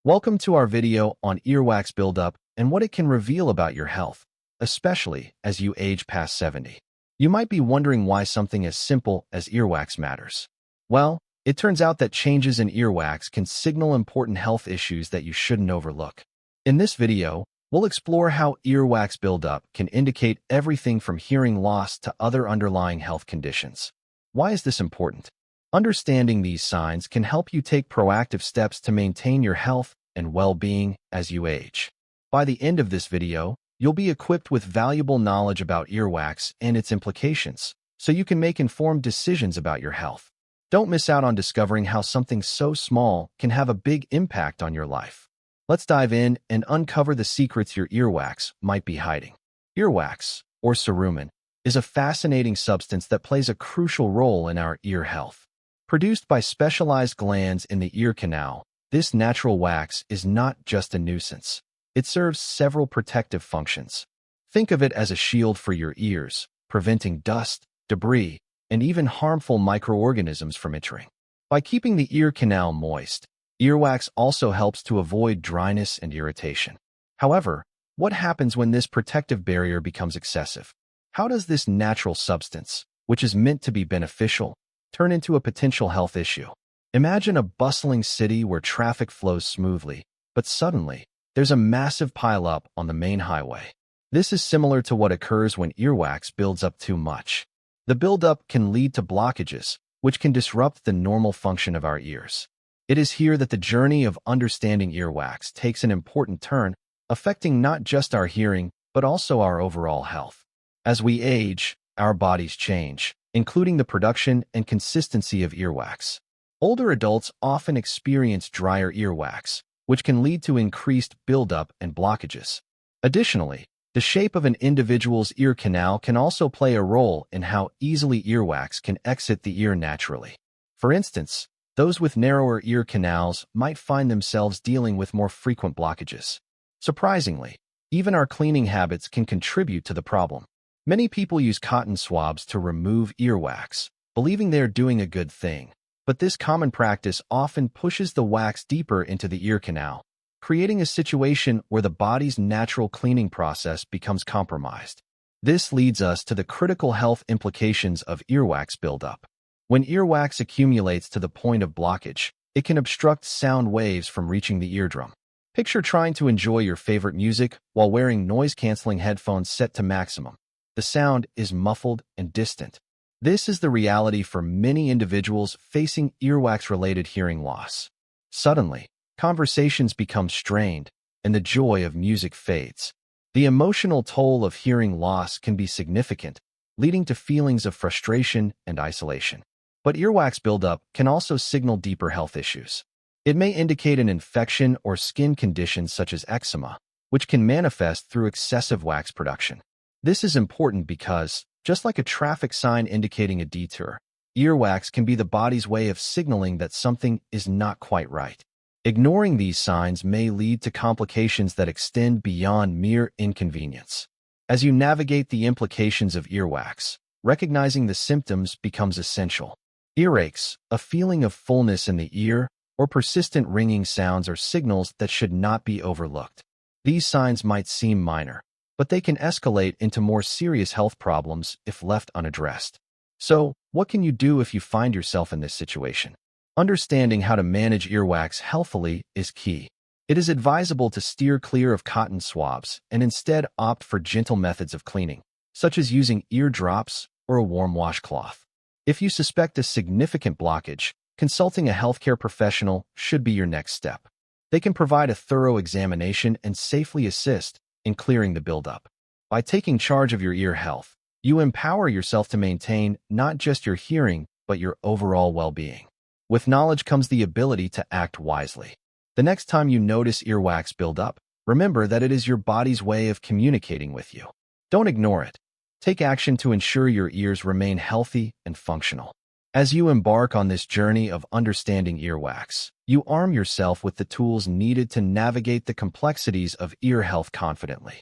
Welcome to our video on earwax buildup and what it can reveal about your health, especially as you age past 70. You might be wondering why something as simple as earwax matters. Well, it turns out that changes in earwax can signal important health issues that you shouldn't overlook. In this video, we'll explore how earwax buildup can indicate everything from hearing loss to other underlying health conditions. Why is this important? Understanding these signs can help you take proactive steps to maintain your health and well-being as you age. By the end of this video, you'll be equipped with valuable knowledge about earwax and its implications, so you can make informed decisions about your health. Don't miss out on discovering how something so small can have a big impact on your life. Let's dive in and uncover the secrets your earwax might be hiding. Earwax, or cerumen, is a fascinating substance that plays a crucial role in our ear health. Produced by specialized glands in the ear canal, this natural wax is not just a nuisance. It serves several protective functions. Think of it as a shield for your ears, preventing dust, debris, and even harmful microorganisms from entering. By keeping the ear canal moist, earwax also helps to avoid dryness and irritation. However, what happens when this protective barrier becomes excessive? How does this natural substance, which is meant to be beneficial, turn into a potential health issue? Imagine a bustling city where traffic flows smoothly, but suddenly, there's a massive pileup on the main highway. This is similar to what occurs when earwax builds up too much. The buildup can lead to blockages, which can disrupt the normal function of our ears. It is here that the journey of understanding earwax takes an important turn, affecting not just our hearing, but also our overall health. As we age, our bodies change, including the production and consistency of earwax. Older adults often experience drier earwax, which can lead to increased buildup and blockages. Additionally, the shape of an individual's ear canal can also play a role in how easily earwax can exit the ear naturally. For instance, those with narrower ear canals might find themselves dealing with more frequent blockages. Surprisingly, even our cleaning habits can contribute to the problem. Many people use cotton swabs to remove earwax, believing they're doing a good thing. But this common practice often pushes the wax deeper into the ear canal, creating a situation where the body's natural cleaning process becomes compromised. This leads us to the critical health implications of earwax buildup. When earwax accumulates to the point of blockage, it can obstruct sound waves from reaching the eardrum. Picture trying to enjoy your favorite music while wearing noise-canceling headphones set to maximum. The sound is muffled and distant. This is the reality for many individuals facing earwax-related hearing loss. Suddenly, conversations become strained, and the joy of music fades. The emotional toll of hearing loss can be significant, leading to feelings of frustration and isolation. But earwax buildup can also signal deeper health issues. It may indicate an infection or skin condition such as eczema, which can manifest through excessive wax production. This is important because, just like a traffic sign indicating a detour, earwax can be the body's way of signaling that something is not quite right. Ignoring these signs may lead to complications that extend beyond mere inconvenience. As you navigate the implications of earwax, recognizing the symptoms becomes essential. Earaches, a feeling of fullness in the ear, or persistent ringing sounds are signals that should not be overlooked. These signs might seem minor, but they can escalate into more serious health problems if left unaddressed. So, what can you do if you find yourself in this situation? Understanding how to manage earwax healthfully is key. It is advisable to steer clear of cotton swabs and instead opt for gentle methods of cleaning, such as using ear drops or a warm washcloth. If you suspect a significant blockage, consulting a healthcare professional should be your next step. They can provide a thorough examination and safely assist in clearing the buildup. By taking charge of your ear health, you empower yourself to maintain not just your hearing, but your overall well-being. With knowledge comes the ability to act wisely. The next time you notice earwax buildup, remember that it is your body's way of communicating with you. Don't ignore it. Take action to ensure your ears remain healthy and functional. As you embark on this journey of understanding earwax, you arm yourself with the tools needed to navigate the complexities of ear health confidently.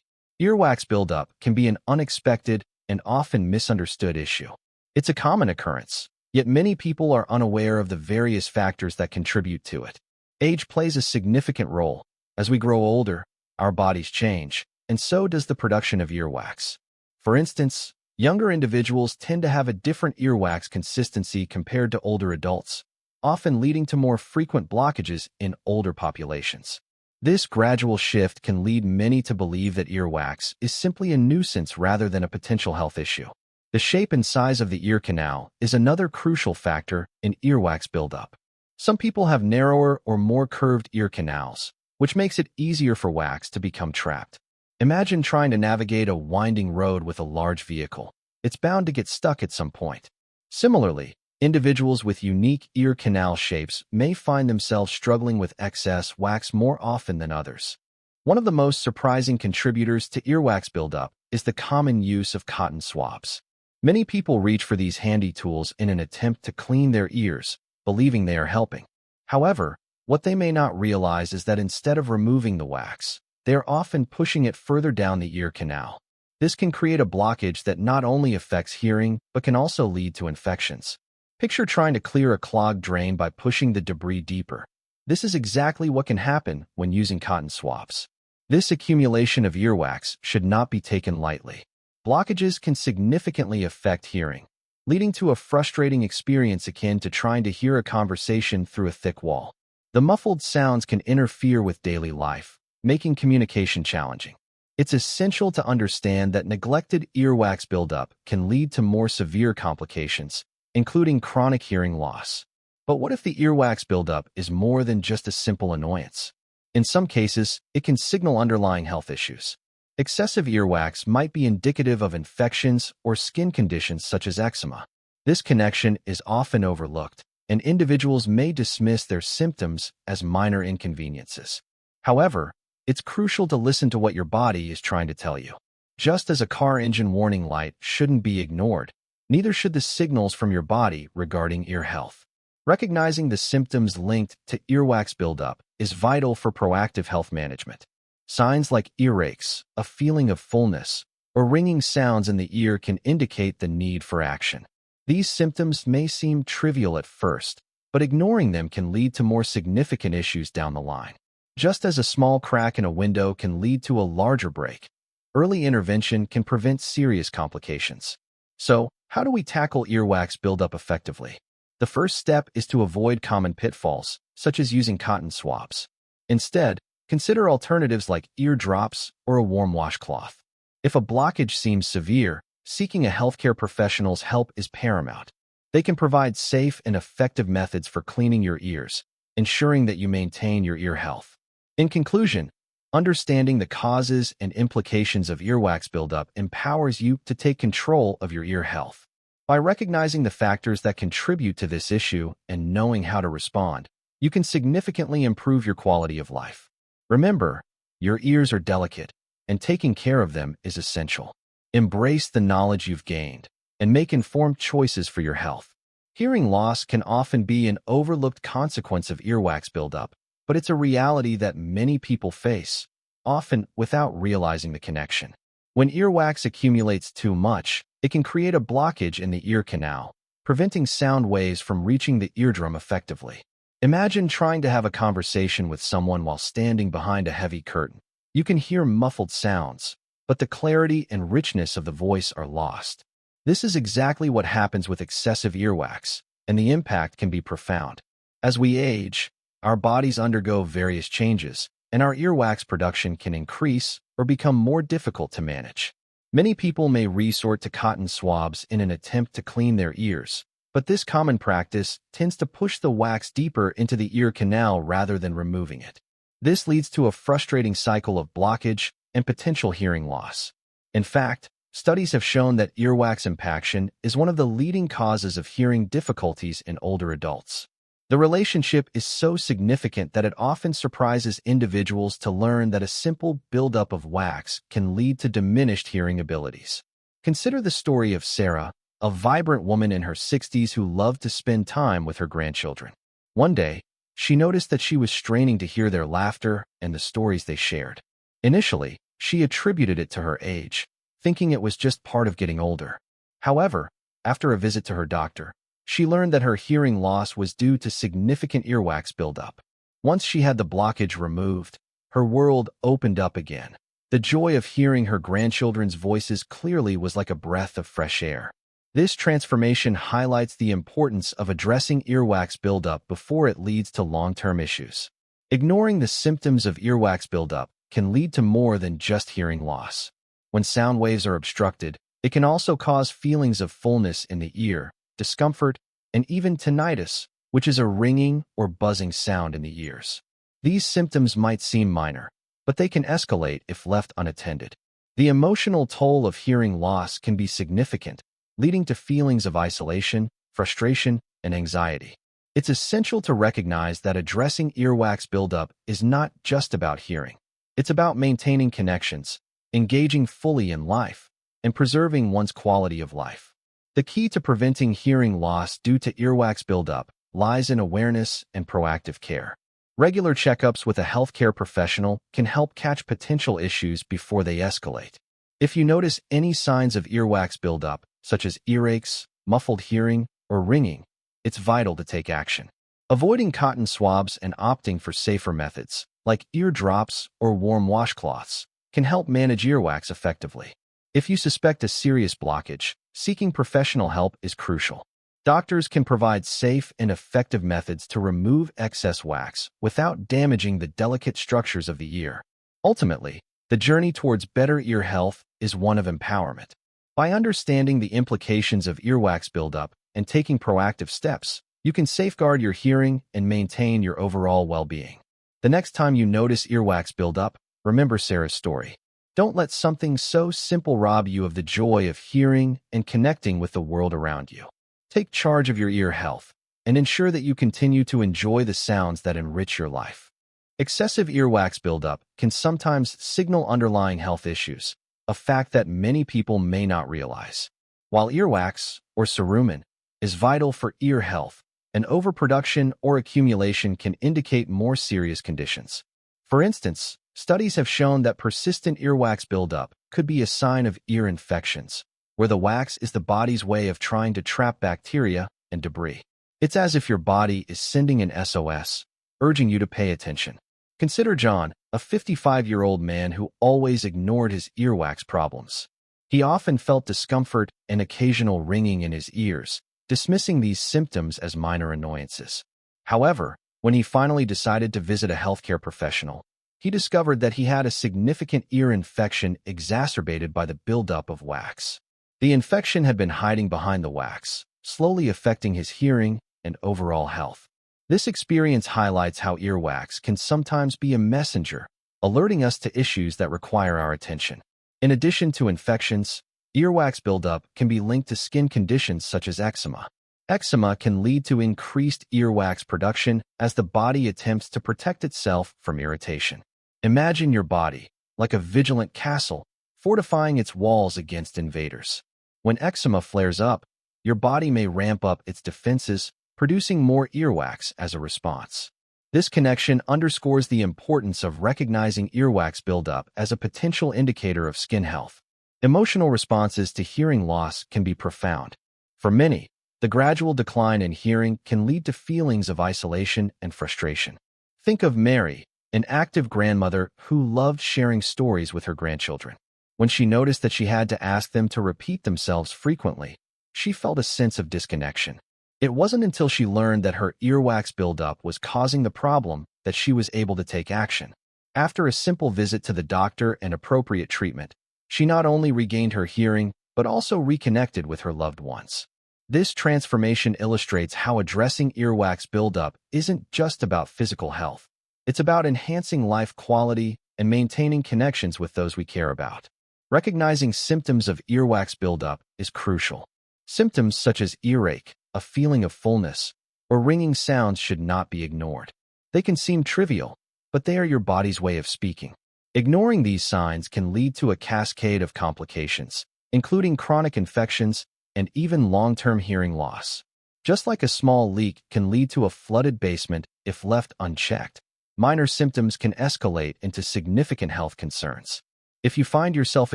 Earwax buildup can be an unexpected and often misunderstood issue. It's a common occurrence, yet many people are unaware of the various factors that contribute to it. Age plays a significant role. As we grow older, our bodies change, and so does the production of earwax. For instance, younger individuals tend to have a different earwax consistency compared to older adults, often leading to more frequent blockages in older populations. This gradual shift can lead many to believe that earwax is simply a nuisance rather than a potential health issue. The shape and size of the ear canal is another crucial factor in earwax buildup. Some people have narrower or more curved ear canals, which makes it easier for wax to become trapped. Imagine trying to navigate a winding road with a large vehicle. It's bound to get stuck at some point. Similarly, individuals with unique ear canal shapes may find themselves struggling with excess wax more often than others. One of the most surprising contributors to earwax buildup is the common use of cotton swabs. Many people reach for these handy tools in an attempt to clean their ears, believing they are helping. However, what they may not realize is that instead of removing the wax, they are often pushing it further down the ear canal. This can create a blockage that not only affects hearing, but can also lead to infections. Picture trying to clear a clogged drain by pushing the debris deeper. This is exactly what can happen when using cotton swabs. This accumulation of earwax should not be taken lightly. Blockages can significantly affect hearing, leading to a frustrating experience akin to trying to hear a conversation through a thick wall. The muffled sounds can interfere with daily life, making communication challenging. It's essential to understand that neglected earwax buildup can lead to more severe complications, including chronic hearing loss. But what if the earwax buildup is more than just a simple annoyance? In some cases, it can signal underlying health issues. Excessive earwax might be indicative of infections or skin conditions such as eczema. This connection is often overlooked, and individuals may dismiss their symptoms as minor inconveniences. However, it's crucial to listen to what your body is trying to tell you. Just as a car engine warning light shouldn't be ignored, neither should the signals from your body regarding ear health. Recognizing the symptoms linked to earwax buildup is vital for proactive health management. Signs like earaches, a feeling of fullness, or ringing sounds in the ear can indicate the need for action. These symptoms may seem trivial at first, but ignoring them can lead to more significant issues down the line. Just as a small crack in a window can lead to a larger break, early intervention can prevent serious complications. So, how do we tackle earwax buildup effectively? The first step is to avoid common pitfalls, such as using cotton swabs. Instead, consider alternatives like ear drops or a warm washcloth. If a blockage seems severe, seeking a healthcare professional's help is paramount. They can provide safe and effective methods for cleaning your ears, ensuring that you maintain your ear health. In conclusion, understanding the causes and implications of earwax buildup empowers you to take control of your ear health. By recognizing the factors that contribute to this issue and knowing how to respond, you can significantly improve your quality of life. Remember, your ears are delicate, and taking care of them is essential. Embrace the knowledge you've gained, and make informed choices for your health. Hearing loss can often be an overlooked consequence of earwax buildup, but it's a reality that many people face, often without realizing the connection. When earwax accumulates too much, it can create a blockage in the ear canal, preventing sound waves from reaching the eardrum effectively. Imagine trying to have a conversation with someone while standing behind a heavy curtain. You can hear muffled sounds, but the clarity and richness of the voice are lost. This is exactly what happens with excessive earwax, and the impact can be profound. As we age, our bodies undergo various changes, and our earwax production can increase or become more difficult to manage. Many people may resort to cotton swabs in an attempt to clean their ears, but this common practice tends to push the wax deeper into the ear canal rather than removing it. This leads to a frustrating cycle of blockage and potential hearing loss. In fact, studies have shown that earwax impaction is one of the leading causes of hearing difficulties in older adults. The relationship is so significant that it often surprises individuals to learn that a simple buildup of wax can lead to diminished hearing abilities. Consider the story of Sarah, a vibrant woman in her 60s who loved to spend time with her grandchildren. One day, she noticed that she was straining to hear their laughter and the stories they shared. Initially, she attributed it to her age, thinking it was just part of getting older. However, after a visit to her doctor, she learned that her hearing loss was due to significant earwax buildup. Once she had the blockage removed, her world opened up again. The joy of hearing her grandchildren's voices clearly was like a breath of fresh air. This transformation highlights the importance of addressing earwax buildup before it leads to long-term issues. Ignoring the symptoms of earwax buildup can lead to more than just hearing loss. When sound waves are obstructed, it can also cause feelings of fullness in the ear, discomfort, and even tinnitus, which is a ringing or buzzing sound in the ears. These symptoms might seem minor, but they can escalate if left unattended. The emotional toll of hearing loss can be significant, leading to feelings of isolation, frustration, and anxiety. It's essential to recognize that addressing earwax buildup is not just about hearing. It's about maintaining connections, engaging fully in life, and preserving one's quality of life. The key to preventing hearing loss due to earwax buildup lies in awareness and proactive care. Regular checkups with a healthcare professional can help catch potential issues before they escalate. If you notice any signs of earwax buildup, such as earaches, muffled hearing, or ringing, it's vital to take action. Avoiding cotton swabs and opting for safer methods, like ear drops or warm washcloths, can help manage earwax effectively. If you suspect a serious blockage, seeking professional help is crucial. Doctors can provide safe and effective methods to remove excess wax without damaging the delicate structures of the ear. Ultimately, the journey towards better ear health is one of empowerment. By understanding the implications of earwax buildup and taking proactive steps, you can safeguard your hearing and maintain your overall well-being. The next time you notice earwax buildup, remember Sarah's story. Don't let something so simple rob you of the joy of hearing and connecting with the world around you. Take charge of your ear health and ensure that you continue to enjoy the sounds that enrich your life. Excessive earwax buildup can sometimes signal underlying health issues, a fact that many people may not realize. While earwax, or cerumen, is vital for ear health, an overproduction or accumulation can indicate more serious conditions. For instance, studies have shown that persistent earwax buildup could be a sign of ear infections, where the wax is the body's way of trying to trap bacteria and debris. It's as if your body is sending an SOS, urging you to pay attention. Consider John, a 55-year-old man who always ignored his earwax problems. He often felt discomfort and occasional ringing in his ears, dismissing these symptoms as minor annoyances. However, when he finally decided to visit a healthcare professional, he discovered that he had a significant ear infection exacerbated by the buildup of wax. The infection had been hiding behind the wax, slowly affecting his hearing and overall health. This experience highlights how earwax can sometimes be a messenger, alerting us to issues that require our attention. In addition to infections, earwax buildup can be linked to skin conditions such as eczema. Eczema can lead to increased earwax production as the body attempts to protect itself from irritation. Imagine your body, like a vigilant castle, fortifying its walls against invaders. When eczema flares up, your body may ramp up its defenses, producing more earwax as a response. This connection underscores the importance of recognizing earwax buildup as a potential indicator of skin health. Emotional responses to hearing loss can be profound. For many, the gradual decline in hearing can lead to feelings of isolation and frustration. Think of Mary, an active grandmother who loved sharing stories with her grandchildren. When she noticed that she had to ask them to repeat themselves frequently, she felt a sense of disconnection. It wasn't until she learned that her earwax buildup was causing the problem that she was able to take action. After a simple visit to the doctor and appropriate treatment, she not only regained her hearing, but also reconnected with her loved ones. This transformation illustrates how addressing earwax buildup isn't just about physical health. It's about enhancing life quality and maintaining connections with those we care about. Recognizing symptoms of earwax buildup is crucial. Symptoms such as earache, a feeling of fullness, or ringing sounds should not be ignored. They can seem trivial, but they are your body's way of speaking. Ignoring these signs can lead to a cascade of complications, including chronic infections and even long-term hearing loss. Just like a small leak can lead to a flooded basement if left unchecked, minor symptoms can escalate into significant health concerns. If you find yourself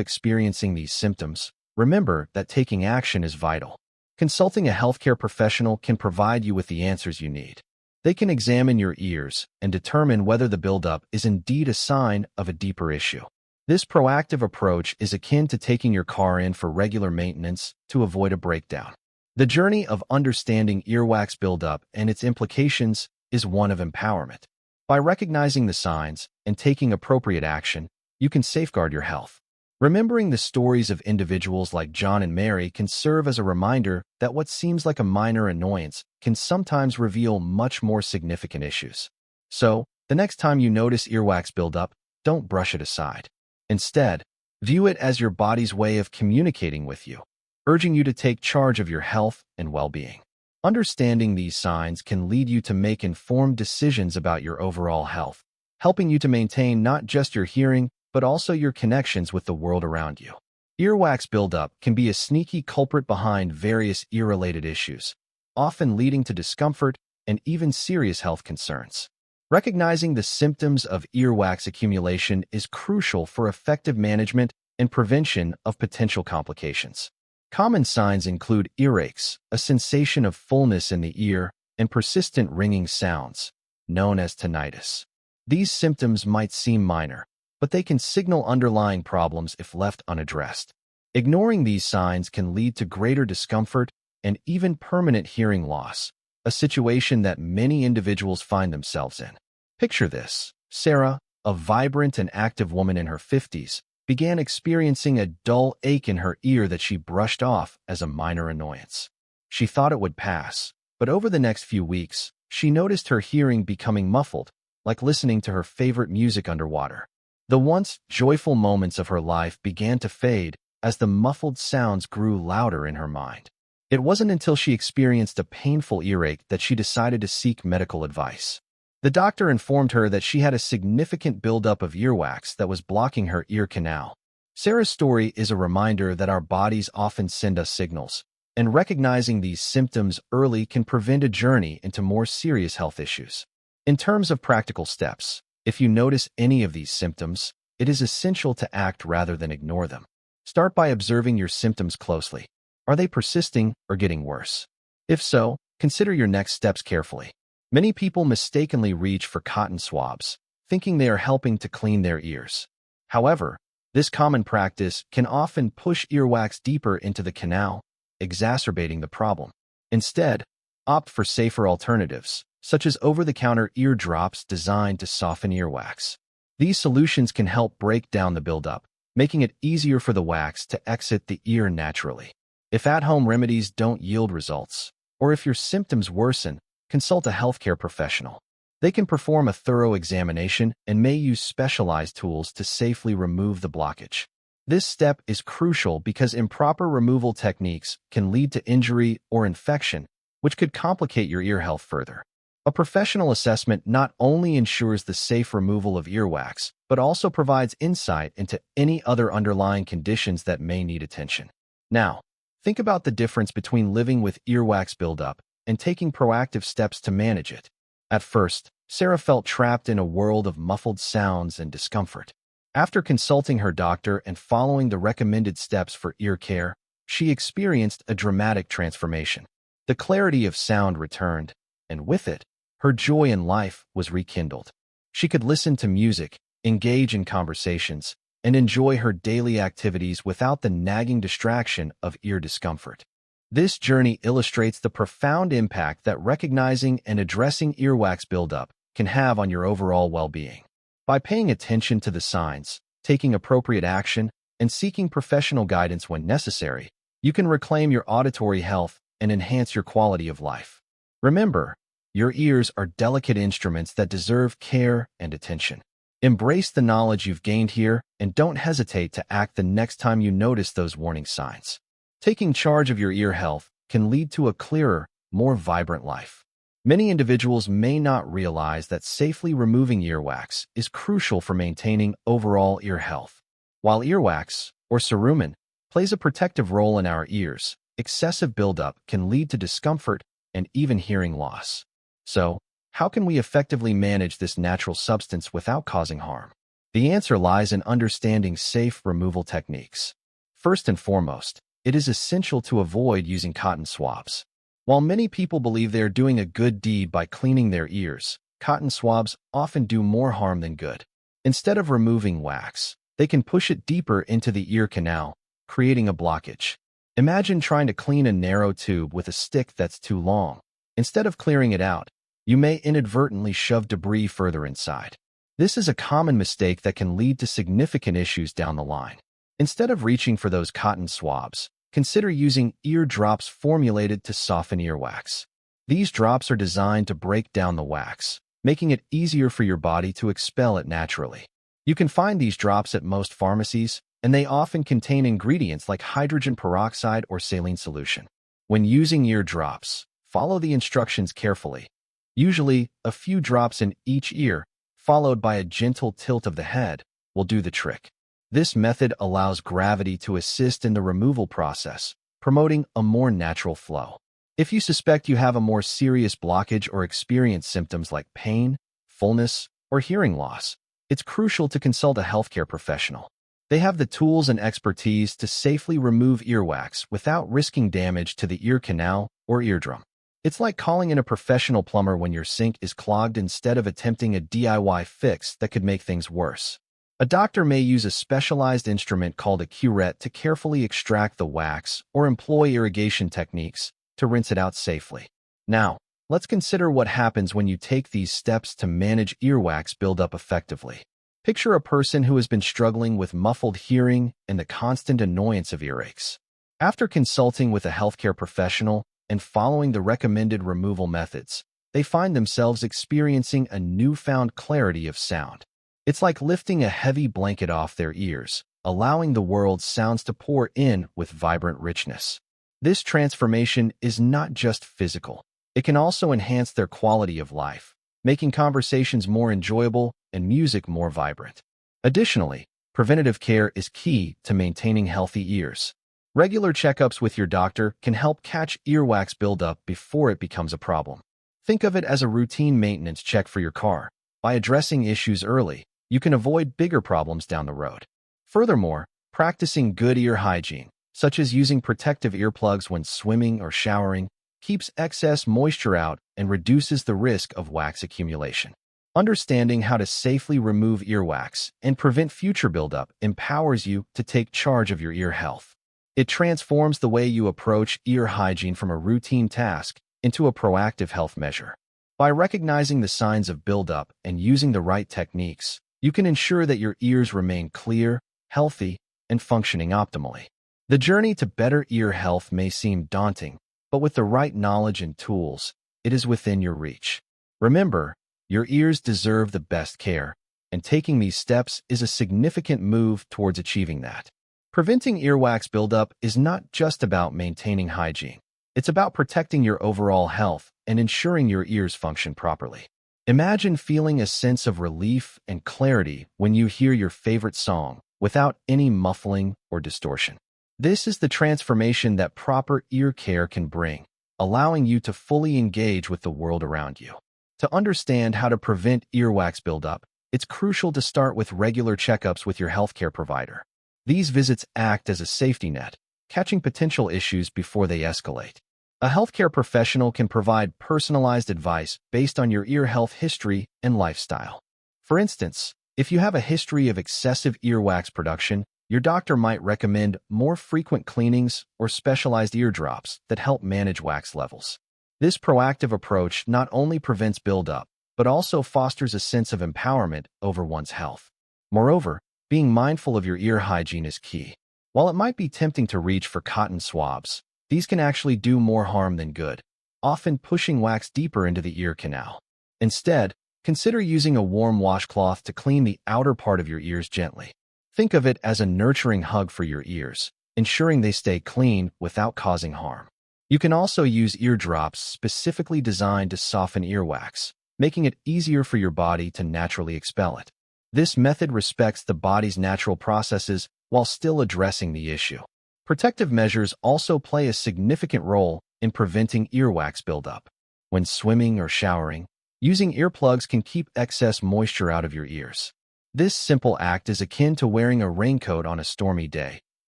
experiencing these symptoms, remember that taking action is vital. Consulting a healthcare professional can provide you with the answers you need. They can examine your ears and determine whether the buildup is indeed a sign of a deeper issue. This proactive approach is akin to taking your car in for regular maintenance to avoid a breakdown. The journey of understanding earwax buildup and its implications is one of empowerment. By recognizing the signs and taking appropriate action, you can safeguard your health. Remembering the stories of individuals like John and Mary can serve as a reminder that what seems like a minor annoyance can sometimes reveal much more significant issues. So, the next time you notice earwax buildup, don't brush it aside. Instead, view it as your body's way of communicating with you, urging you to take charge of your health and well-being. Understanding these signs can lead you to make informed decisions about your overall health, helping you to maintain not just your hearing, but also your connections with the world around you. Earwax buildup can be a sneaky culprit behind various ear-related issues, often leading to discomfort and even serious health concerns. Recognizing the symptoms of earwax accumulation is crucial for effective management and prevention of potential complications. Common signs include earaches, a sensation of fullness in the ear, and persistent ringing sounds, known as tinnitus. These symptoms might seem minor, but they can signal underlying problems if left unaddressed. Ignoring these signs can lead to greater discomfort and even permanent hearing loss, a situation that many individuals find themselves in. Picture this. Sarah, a vibrant and active woman in her 50s, began experiencing a dull ache in her ear that she brushed off as a minor annoyance. She thought it would pass, but over the next few weeks, she noticed her hearing becoming muffled, like listening to her favorite music underwater. The once joyful moments of her life began to fade as the muffled sounds grew louder in her mind. It wasn't until she experienced a painful earache that she decided to seek medical advice. The doctor informed her that she had a significant buildup of earwax that was blocking her ear canal. Sarah's story is a reminder that our bodies often send us signals, and recognizing these symptoms early can prevent a journey into more serious health issues. In terms of practical steps, if you notice any of these symptoms, it is essential to act rather than ignore them. Start by observing your symptoms closely. Are they persisting or getting worse? If so, consider your next steps carefully. Many people mistakenly reach for cotton swabs, thinking they are helping to clean their ears. However, this common practice can often push earwax deeper into the canal, exacerbating the problem. Instead, opt for safer alternatives, such as over-the-counter ear drops designed to soften earwax. These solutions can help break down the buildup, making it easier for the wax to exit the ear naturally. If at-home remedies don't yield results, or if your symptoms worsen, consult a healthcare professional. They can perform a thorough examination and may use specialized tools to safely remove the blockage. This step is crucial because improper removal techniques can lead to injury or infection, which could complicate your ear health further. A professional assessment not only ensures the safe removal of earwax, but also provides insight into any other underlying conditions that may need attention. Now, think about the difference between living with earwax buildup and taking proactive steps to manage it. At first, Sarah felt trapped in a world of muffled sounds and discomfort. After consulting her doctor and following the recommended steps for ear care, she experienced a dramatic transformation. The clarity of sound returned, and with it, her joy in life was rekindled. She could listen to music, engage in conversations, and enjoy her daily activities without the nagging distraction of ear discomfort. This journey illustrates the profound impact that recognizing and addressing earwax buildup can have on your overall well-being. By paying attention to the signs, taking appropriate action, and seeking professional guidance when necessary, you can reclaim your auditory health and enhance your quality of life. Remember, your ears are delicate instruments that deserve care and attention. Embrace the knowledge you've gained here and don't hesitate to act the next time you notice those warning signs. Taking charge of your ear health can lead to a clearer, more vibrant life. Many individuals may not realize that safely removing earwax is crucial for maintaining overall ear health. While earwax, or cerumen, plays a protective role in our ears, excessive buildup can lead to discomfort and even hearing loss. So, how can we effectively manage this natural substance without causing harm? The answer lies in understanding safe removal techniques. First and foremost, it is essential to avoid using cotton swabs. While many people believe they are doing a good deed by cleaning their ears, cotton swabs often do more harm than good. Instead of removing wax, they can push it deeper into the ear canal, creating a blockage. Imagine trying to clean a narrow tube with a stick that's too long. Instead of clearing it out, you may inadvertently shove debris further inside. This is a common mistake that can lead to significant issues down the line. Instead of reaching for those cotton swabs, consider using ear drops formulated to soften earwax. These drops are designed to break down the wax, making it easier for your body to expel it naturally. You can find these drops at most pharmacies, and they often contain ingredients like hydrogen peroxide or saline solution. When using ear drops, follow the instructions carefully. Usually, a few drops in each ear, followed by a gentle tilt of the head, will do the trick. This method allows gravity to assist in the removal process, promoting a more natural flow. If you suspect you have a more serious blockage or experience symptoms like pain, fullness, or hearing loss, it's crucial to consult a healthcare professional. They have the tools and expertise to safely remove earwax without risking damage to the ear canal or eardrum. It's like calling in a professional plumber when your sink is clogged instead of attempting a DIY fix that could make things worse. A doctor may use a specialized instrument called a curette to carefully extract the wax or employ irrigation techniques to rinse it out safely. Now, let's consider what happens when you take these steps to manage earwax buildup effectively. Picture a person who has been struggling with muffled hearing and the constant annoyance of earaches. After consulting with a healthcare professional and following the recommended removal methods, they find themselves experiencing a newfound clarity of sound. It's like lifting a heavy blanket off their ears, allowing the world's sounds to pour in with vibrant richness. This transformation is not just physical. It can also enhance their quality of life, making conversations more enjoyable and music more vibrant. Additionally, preventative care is key to maintaining healthy ears. Regular checkups with your doctor can help catch earwax buildup before it becomes a problem. Think of it as a routine maintenance check for your car. By addressing issues early, you can avoid bigger problems down the road. Furthermore, practicing good ear hygiene, such as using protective earplugs when swimming or showering, keeps excess moisture out and reduces the risk of wax accumulation. Understanding how to safely remove earwax and prevent future buildup empowers you to take charge of your ear health. It transforms the way you approach ear hygiene from a routine task into a proactive health measure. By recognizing the signs of buildup and using the right techniques, you can ensure that your ears remain clear, healthy, and functioning optimally. The journey to better ear health may seem daunting, but with the right knowledge and tools, it is within your reach. Remember, your ears deserve the best care, and taking these steps is a significant move towards achieving that. Preventing earwax buildup is not just about maintaining hygiene. It's about protecting your overall health and ensuring your ears function properly. Imagine feeling a sense of relief and clarity when you hear your favorite song without any muffling or distortion. This is the transformation that proper ear care can bring, allowing you to fully engage with the world around you. To understand how to prevent earwax buildup, it's crucial to start with regular checkups with your healthcare provider. These visits act as a safety net, catching potential issues before they escalate. A healthcare professional can provide personalized advice based on your ear health history and lifestyle. For instance, if you have a history of excessive earwax production, your doctor might recommend more frequent cleanings or specialized ear drops that help manage wax levels. This proactive approach not only prevents buildup, but also fosters a sense of empowerment over one's health. Moreover, being mindful of your ear hygiene is key. While it might be tempting to reach for cotton swabs, these can actually do more harm than good, often pushing wax deeper into the ear canal. Instead, consider using a warm washcloth to clean the outer part of your ears gently. Think of it as a nurturing hug for your ears, ensuring they stay clean without causing harm. You can also use ear drops specifically designed to soften earwax, making it easier for your body to naturally expel it. This method respects the body's natural processes while still addressing the issue. Protective measures also play a significant role in preventing earwax buildup. When swimming or showering, using earplugs can keep excess moisture out of your ears. This simple act is akin to wearing a raincoat on a stormy day.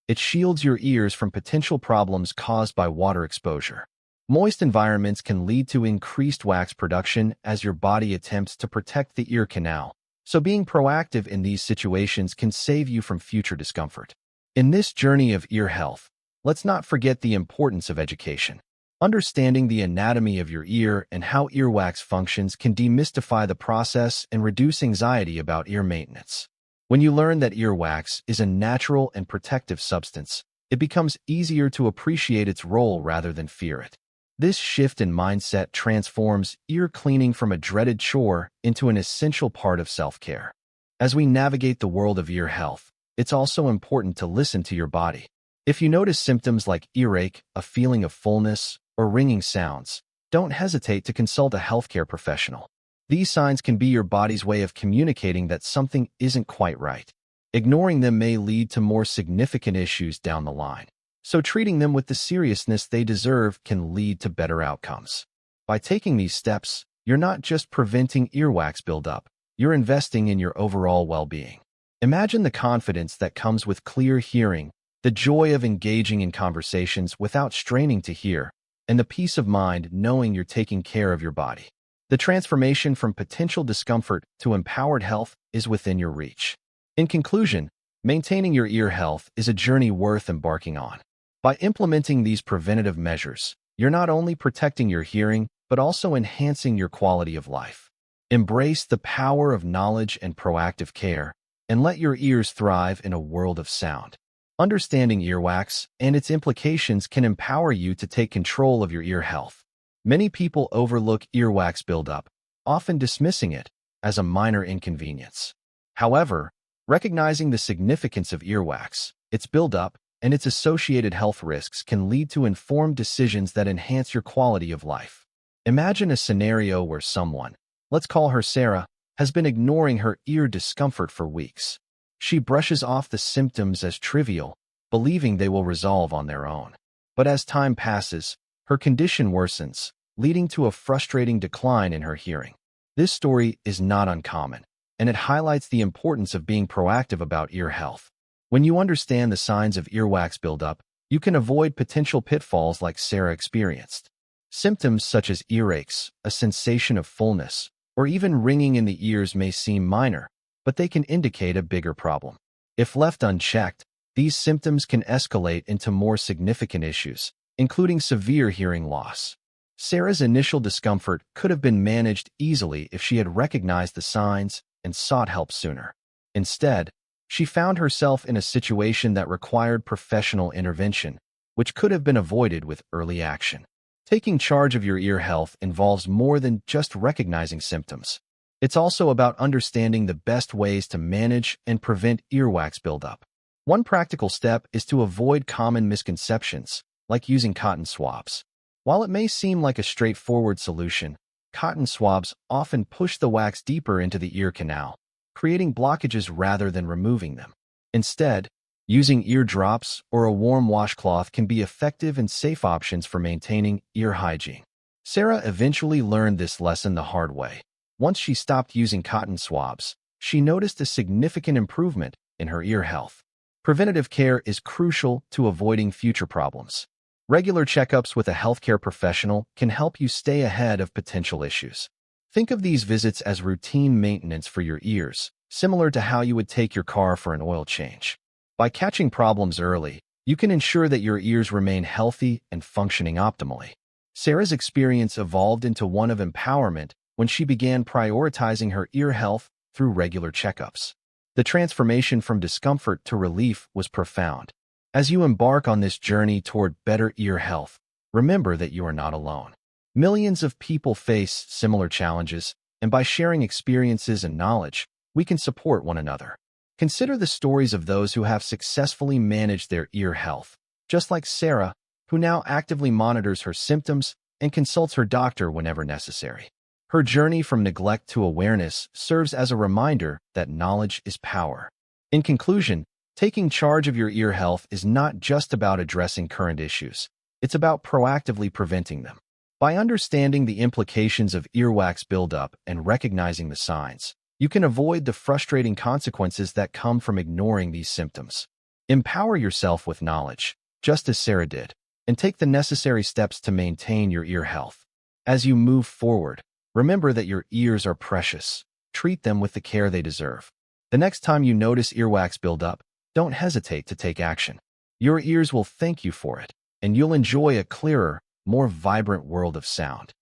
It shields your ears from potential problems caused by water exposure. Moist environments can lead to increased wax production as your body attempts to protect the ear canal, so being proactive in these situations can save you from future discomfort. In this journey of ear health, let's not forget the importance of education. Understanding the anatomy of your ear and how earwax functions can demystify the process and reduce anxiety about ear maintenance. When you learn that earwax is a natural and protective substance, it becomes easier to appreciate its role rather than fear it. This shift in mindset transforms ear cleaning from a dreaded chore into an essential part of self-care. As we navigate the world of ear health, it's also important to listen to your body. If you notice symptoms like earache, a feeling of fullness, or ringing sounds, don't hesitate to consult a healthcare professional. These signs can be your body's way of communicating that something isn't quite right. Ignoring them may lead to more significant issues down the line, so treating them with the seriousness they deserve can lead to better outcomes. By taking these steps, you're not just preventing earwax buildup, you're investing in your overall well-being. Imagine the confidence that comes with clear hearing, the joy of engaging in conversations without straining to hear, and the peace of mind knowing you're taking care of your body. The transformation from potential discomfort to empowered health is within your reach. In conclusion, maintaining your ear health is a journey worth embarking on. By implementing these preventative measures, you're not only protecting your hearing, but also enhancing your quality of life. Embrace the power of knowledge and proactive care, and let your ears thrive in a world of sound. Understanding earwax and its implications can empower you to take control of your ear health. Many people overlook earwax buildup, often dismissing it as a minor inconvenience. However, recognizing the significance of earwax, its buildup, and its associated health risks can lead to informed decisions that enhance your quality of life. Imagine a scenario where someone, let's call her Sarah, has been ignoring her ear discomfort for weeks. She brushes off the symptoms as trivial, believing they will resolve on their own. But as time passes, her condition worsens, leading to a frustrating decline in her hearing. This story is not uncommon, and it highlights the importance of being proactive about ear health. When you understand the signs of earwax buildup, you can avoid potential pitfalls like Sarah experienced. Symptoms such as earaches, a sensation of fullness, or even ringing in the ears may seem minor, but they can indicate a bigger problem. If left unchecked, these symptoms can escalate into more significant issues, including severe hearing loss. Sarah's initial discomfort could have been managed easily if she had recognized the signs and sought help sooner. Instead, she found herself in a situation that required professional intervention, which could have been avoided with early action. Taking charge of your ear health involves more than just recognizing symptoms. It's also about understanding the best ways to manage and prevent earwax buildup. One practical step is to avoid common misconceptions, like using cotton swabs. While it may seem like a straightforward solution, cotton swabs often push the wax deeper into the ear canal, creating blockages rather than removing them. Instead, using ear drops or a warm washcloth can be effective and safe options for maintaining ear hygiene. Sarah eventually learned this lesson the hard way. Once she stopped using cotton swabs, she noticed a significant improvement in her ear health. Preventative care is crucial to avoiding future problems. Regular checkups with a healthcare professional can help you stay ahead of potential issues. Think of these visits as routine maintenance for your ears, similar to how you would take your car for an oil change. By catching problems early, you can ensure that your ears remain healthy and functioning optimally. Sarah's experience evolved into one of empowerment when she began prioritizing her ear health through regular checkups. The transformation from discomfort to relief was profound. As you embark on this journey toward better ear health, remember that you are not alone. Millions of people face similar challenges, and by sharing experiences and knowledge, we can support one another. Consider the stories of those who have successfully managed their ear health, just like Sarah, who now actively monitors her symptoms and consults her doctor whenever necessary. Her journey from neglect to awareness serves as a reminder that knowledge is power. In conclusion, taking charge of your ear health is not just about addressing current issues. It's about proactively preventing them. By understanding the implications of earwax buildup and recognizing the signs, you can avoid the frustrating consequences that come from ignoring these symptoms. Empower yourself with knowledge, just as Sarah did. and take the necessary steps to maintain your ear health. As you move forward, remember that your ears are precious. Treat them with the care they deserve. The next time you notice earwax buildup, don't hesitate to take action. Your ears will thank you for it, and you'll enjoy a clearer, more vibrant world of sound.